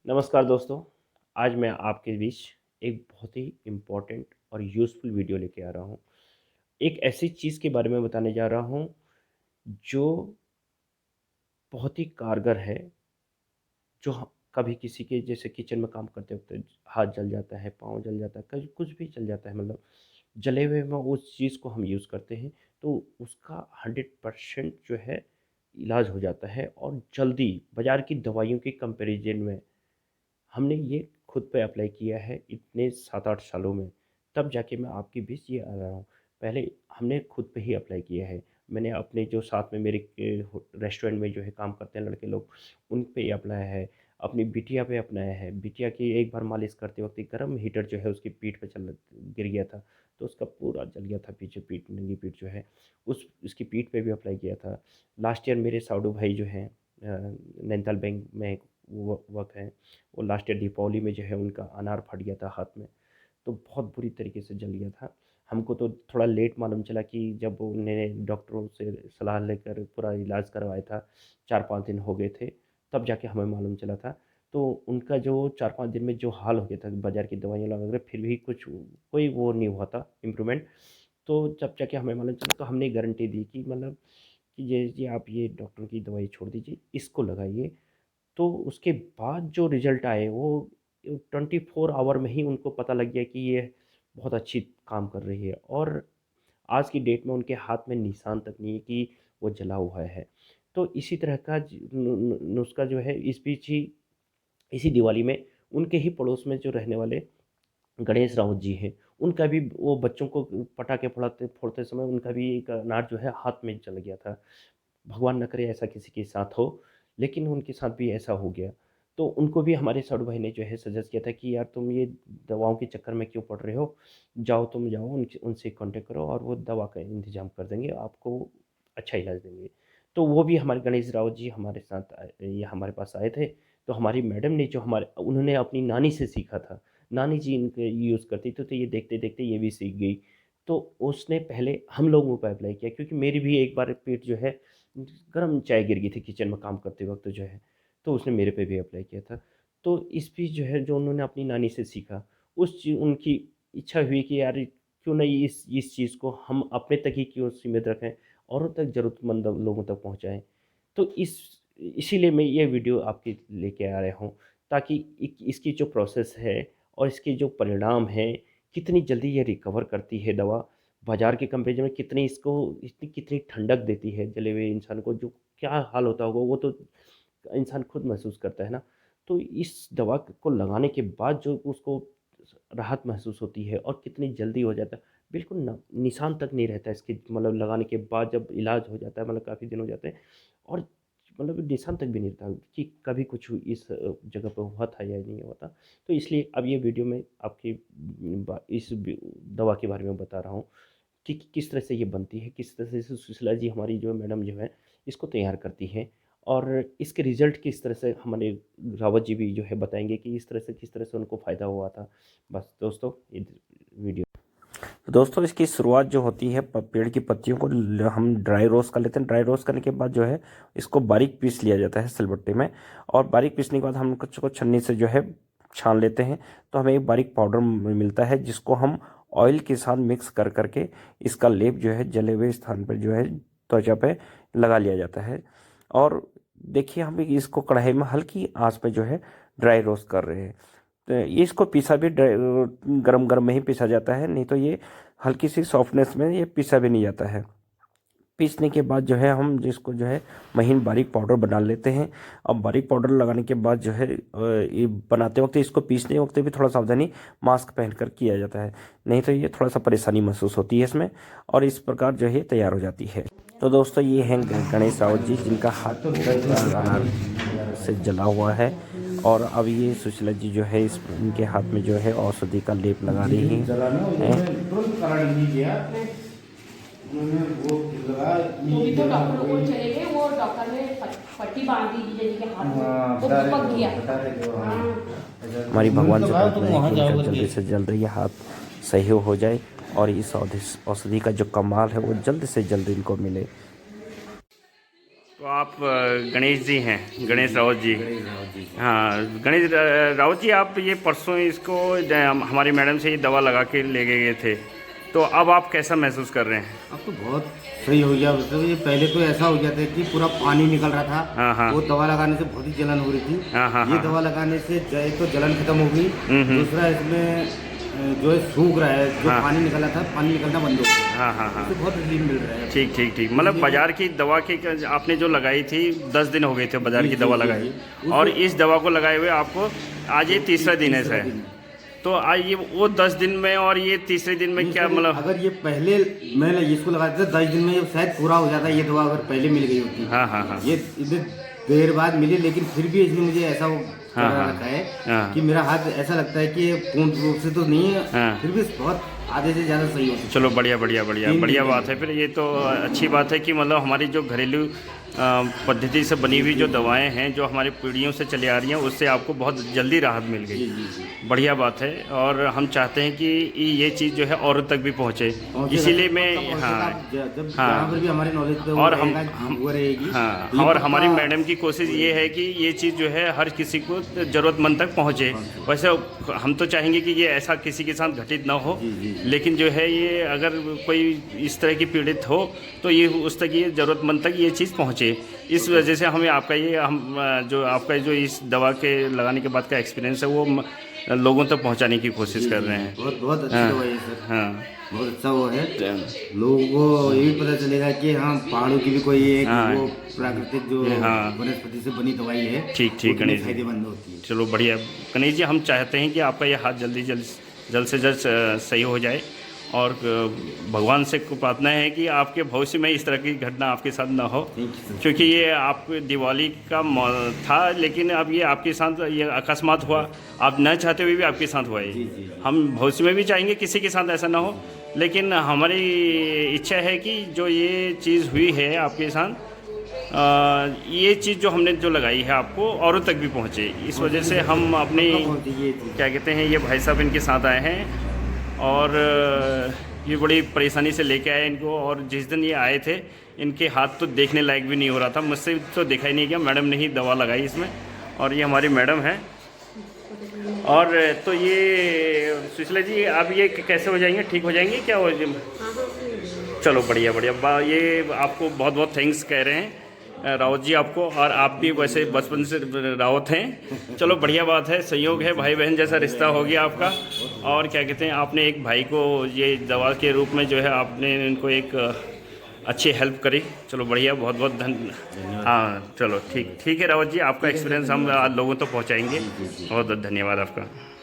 नमस्कार दोस्तों, आज मैं आपके बीच एक बहुत ही इम्पोर्टेंट और यूज़फुल वीडियो लेके आ रहा हूँ। एक ऐसी चीज़ के बारे में बताने जा रहा हूँ, जो बहुत ही कारगर है, जो ह कभी किसी के जैसे किचन में काम करते वक़्त हाथ जल जाता है, पाँव जल जाता है, कभी कुछ भी जल जाता है मतलब जले हुए में उस चीज़ को हम यूज़ करते हैं, तो उसका 100% जो है इलाज हो जाता है और जल्दी बाज़ार की दवाइयों के कंपैरिज़न में हमने ये खुद पे अप्लाई किया है इतने 7-8 सालों में, तब जाके मैं आपके बीच ये आ रहा हूँ। पहले हमने खुद पे ही अप्लाई किया है। मैंने अपने जो साथ में मेरे रेस्टोरेंट में जो है काम करते हैं लड़के लोग, उन पे अपनाया है। अपनी बिटिया पे अपनाया है। बिटिया की एक बार मालिश करते वक़्त एक गरम हीटर जो है उसकी पीठ पे चल गिर गया था, तो उसका पूरा जल गया था पीछे पीठ नंगी पीठ जो है, उसकी पीठ पे भी अप्लाई किया था। लास्ट ईयर मेरे साडू भाई जो हैं नैनीताल बैंक में वो वर्क है, वो लास्ट ईयर दीपावली में जो है उनका अनार फट गया था हाथ में, तो बहुत बुरी तरीके से जल गया था। हमको तो थोड़ा लेट मालूम चला कि जब उन्होंने डॉक्टरों से सलाह लेकर पूरा इलाज करवाया था, 4-5 दिन हो गए थे, तब जाके हमें मालूम चला था। तो उनका जो 4-5 दिन में जो हाल हो गया था, बाज़ार की दवाइयाँ लगा कर फिर भी कुछ कोई वो नहीं हुआ था इम्प्रूवमेंट। तो जब जाके हमें मालूम चला तो हमने गारंटी दी कि मतलब कि ये आप ये डॉक्टर की दवाई छोड़ दीजिए, इसको लगाइए। तो उसके बाद जो रिज़ल्ट आए वो 24 आवर में ही उनको पता लग गया कि ये बहुत अच्छी काम कर रही है और आज की डेट में उनके हाथ में निशान तक नहीं है कि वो जला हुआ है। तो इसी तरह का नुस्ख़ा जो है इस बीच ही इसी दिवाली में उनके ही पड़ोस में जो रहने वाले गणेश राउत जी हैं, उनका भी वो बच्चों को पटाखे फोड़ाते फोड़ते समय उनका भी एक अनार जो है हाथ में चला गया था। भगवान ना करे ऐसा किसी के साथ हो, लेकिन उनके साथ भी ऐसा हो गया। तो उनको भी हमारे साडू भाई ने जो है सजेस्ट किया था कि यार तुम ये दवाओं के चक्कर में क्यों पड़ रहे हो? जाओ तुम जाओ उनसे कॉन्टैक्ट करो और वो दवा का इंतज़ाम कर देंगे, आपको अच्छा इलाज देंगे। तो वो भी हमारे गणेश राउत जी हमारे साथ ये हमारे पास आए थे, तो हमारी मैडम ने जो हमारे उन्होंने अपनी नानी से सीखा था। नानी जी इनके यूज़ करती थी, तो ये देखते-देखते ये भी सीख गई। तो उसने पहले हम लोगों पे अप्लाई किया क्योंकि मेरी भी एक बार पेट जो है गरम चाय गिर गई थी किचन में काम करते वक़्त जो है, तो उसने मेरे पे भी अप्लाई किया था। तो इस बीच जो है जो उन्होंने अपनी नानी से सीखा, उनकी इच्छा हुई कि यार क्यों नहीं इस चीज़ को हम अपने तक ही क्यों सीमित रखें, औरों तक ज़रूरतमंद लोगों तक पहुँचाएँ। तो इसीलिए मैं ये वीडियो आपके लेके आ रहा हूँ, ताकि इसकी जो प्रोसेस है और इसके जो परिणाम हैं, कितनी जल्दी ये रिकवर करती है दवा, बाज़ार के कंपैरिज़न में कितनी इसको इतनी कितनी ठंडक देती है जले हुए इंसान को, जो क्या हाल होता होगा वो तो इंसान खुद महसूस करता है ना। तो इस दवा को लगाने के बाद जो उसको राहत महसूस होती है और कितनी जल्दी हो जाता है, बिल्कुल ना निशान तक नहीं रहता है इसके मतलब लगाने के बाद जब इलाज हो जाता है मतलब काफ़ी दिन हो जाते हैं और मतलब निशान तक भी नहीं रहता कि कभी कुछ इस जगह पे हुआ था या नहीं हुआ था। तो इसलिए अब ये वीडियो में आपकी इस दवा के बारे में बता रहा हूँ कि किस तरह से ये बनती है, किस तरह से सुशीला जी हमारी जो मैडम जो है इसको तैयार करती हैं और इसके रिज़ल्ट किस तरह से हमारे रावत जी भी जो है बताएँगे कि इस तरह से किस तरह से उनको फ़ायदा हुआ था। बस दोस्तों ये वीडियो तो दोस्तों इसकी शुरुआत जो होती है पेड़ की पत्तियों को हम ड्राई रोस्ट कर लेते हैं। ड्राई रोस्ट करने के बाद जो है इसको बारीक पीस लिया जाता है सिलबट्टे में और बारीक पीसने के बाद हम कुछ को छन्नी से जो है छान लेते हैं, तो हमें एक बारीक पाउडर मिलता है जिसको हम ऑयल के साथ मिक्स कर करके इसका लेप जो है जले हुए स्थान पर जो है त्वचा पे लगा लिया जाता है। और देखिए हम इसको कढ़ाई में हल्की आंच पे जो है ड्राई रोस्ट कर रहे हैं। तो ये इसको पीसा भी गरम गरम में ही पीसा जाता है, नहीं तो ये हल्की सी सॉफ्टनेस में ये पीसा भी नहीं जाता है। पीसने के बाद जो है हम जिसको जो है महीन बारीक पाउडर बना लेते हैं। अब बारीक पाउडर लगाने के बाद जो है ये बनाते वक्त इसको पीसने वक्त भी थोड़ा सावधानी मास्क पहनकर किया जाता है, नहीं तो ये थोड़ा सा परेशानी महसूस होती है इसमें। और इस प्रकार जो है तैयार हो जाती है। तो दोस्तों ये हैं गणेश रावत जी जिनका हाथ पूरा अनार से जला हुआ है और अब ये सुशीला जी जो है इस इनके हाथ में जो है औषधि का लेप लगा रही हैं। वो भी तो डॉक्टर को चले गए, वो डॉक्टर ने पट्टी बांध दी जीजा जी के हाथ में, वो चिपक गया। हमारी भगवान से प्रार्थना है कि इनका जल्दी से जल्द ये हाथ सही हो जाए और इस औषधि का जो कमाल है वो जल्द से जल्द इनको मिले। तो आप गणेश जी हैं, गणेश राउत जी। हाँ, गणेश राउत जी, आप ये परसों इसको हमारी मैडम से ये दवा लगा के ले गए थे, तो अब आप कैसा महसूस कर रहे हैं? अब तो बहुत सही हो गया। मतलब ये पहले तो ऐसा हो गया था कि पूरा पानी निकल रहा था। हाँ हाँ वो दवा लगाने से बहुत ही जलन हो रही थी। हाँ हाँ ये हाँ। दवा लगाने से एक तो जलन खत्म हो गई, दूसरा इसमें जो है सूख रहा है, जो हाँ। पानी निकला था पानी निकलना बंद हो गया। हाँ हाँ हाँ। इससे बहुत रिलीफ मिल रहा है। ठीक ठीक ठीक, मतलब बाजार की दवा की आपने जो लगाई थी 10 दिन हो गए थे बाजार की दवा लगाई, और इस दवा को लगाए हुए आपको आज ये तीसरा दिन है सर। तो आज ये वो 10 दिन में और ये तीसरे दिन में क्या मतलब? अगर ये पहले मैं इसको लगाता था 10 दिन में ये शायद पूरा हो जाता, ये दवा अगर पहले मिल गई होती। हाँ हाँ हाँ। ये इतने देर बाद मिली, लेकिन फिर भी इसने मुझे ऐसा हाँ, हाँ, रखा है हाँ। कि मेरा हाथ ऐसा लगता है कि ये पूर्ण रूप से तो नहीं है, हाँ। फिर भी बहुत आधे से ज़्यादा सही होता है। चलो बढ़िया बढ़िया बढ़िया बढ़िया बात है। फिर ये तो अच्छी बात है कि मतलब हमारी जो घरेलू पद्धति से बनी हुई जो दवाएं हैं जो हमारी पीढ़ियों से चली आ रही हैं, उससे आपको बहुत जल्दी राहत मिल गई। बढ़िया बात है, और हम चाहते हैं कि ये चीज़ जो है औरों तक भी पहुँचे, इसीलिए मैं हाँ जब जहाँ पर भी हमारे नॉलेज पे और वो रहेगी। हाँ, और हमारी मैडम की कोशिश ये है कि ये चीज़ जो है हर किसी को ज़रूरतमंद तक पहुँचे। वैसे हम तो चाहेंगे कि ये ऐसा किसी के साथ घटित ना हो, लेकिन जो है ये अगर कोई इस तरह की पीड़ित हो तो ये उस तक ये ज़रूरतमंद तक ये चीज़ पहुँचे। इस वजह से हमें आपका ये जो आपका जो इस दवा के लगाने के बाद का एक्सपीरियंस है वो लोगों तक पहुंचाने की कोशिश कर रहे हैं। बहुत बहुत अच्छी हाँ, दवा है सर। हाँ, बहुत अच्छा वो है। लोगों को ये भी पता चलेगा कि हाँ, पहाड़ों की भी कोई एक हाँ, वो प्राकृतिक जो हाँ, वनस्पति से बनी दवाई है। ठीक ठीक गणेश जी, फायदेमंद होती है। चलो बढ़िया गणेश जी, हम चाहते हैं कि आपका ये हाथ जल्द से जल्द सही हो जाए, और भगवान से प्रार्थना है कि आपके भविष्य में इस तरह की घटना आपके साथ ना हो, क्योंकि ये आप दिवाली का था, लेकिन अब ये आपके साथ ये अकस्मात हुआ, आप न चाहते हुए भी आपके साथ हुआ है। हम भविष्य में भी चाहेंगे किसी के साथ ऐसा ना हो, लेकिन हमारी इच्छा है कि जो ये चीज़ हुई है आपके साथ, ये चीज़ जो हमने जो लगाई है आपको औरों तक भी पहुँचे। इस वजह से हम अपनी क्या कहते हैं, ये भाई साहब इनके साथ आए हैं, और ये बड़ी परेशानी से लेके आए इनको, और जिस दिन ये आए थे इनके हाथ तो देखने लायक भी नहीं हो रहा था, मुझसे तो देखा ही नहीं गया, मैडम ने ही दवा लगाई इसमें, और ये हमारी मैडम है। और तो ये सुशीला जी, अब ये कैसे हो जाएंगे, ठीक हो जाएंगे क्या हो? चलो बढ़िया बढ़िया, ये आपको बहुत बहुत थैंक्स कह रहे हैं रावत जी आपको, और आप भी वैसे बचपन से रावत हैं। चलो बढ़िया बात है, संयोग है, भाई बहन जैसा रिश्ता हो गया आपका। और क्या कहते हैं, आपने एक भाई को ये दवा के रूप में जो है आपने इनको एक अच्छी हेल्प करी। चलो बढ़िया, बहुत बहुत धन्यवाद। हाँ चलो ठीक है रावत जी, आपका एक्सपीरियंस हम लोगों तक पहुँचाएँगे। बहुत बहुत धन्यवाद आपका।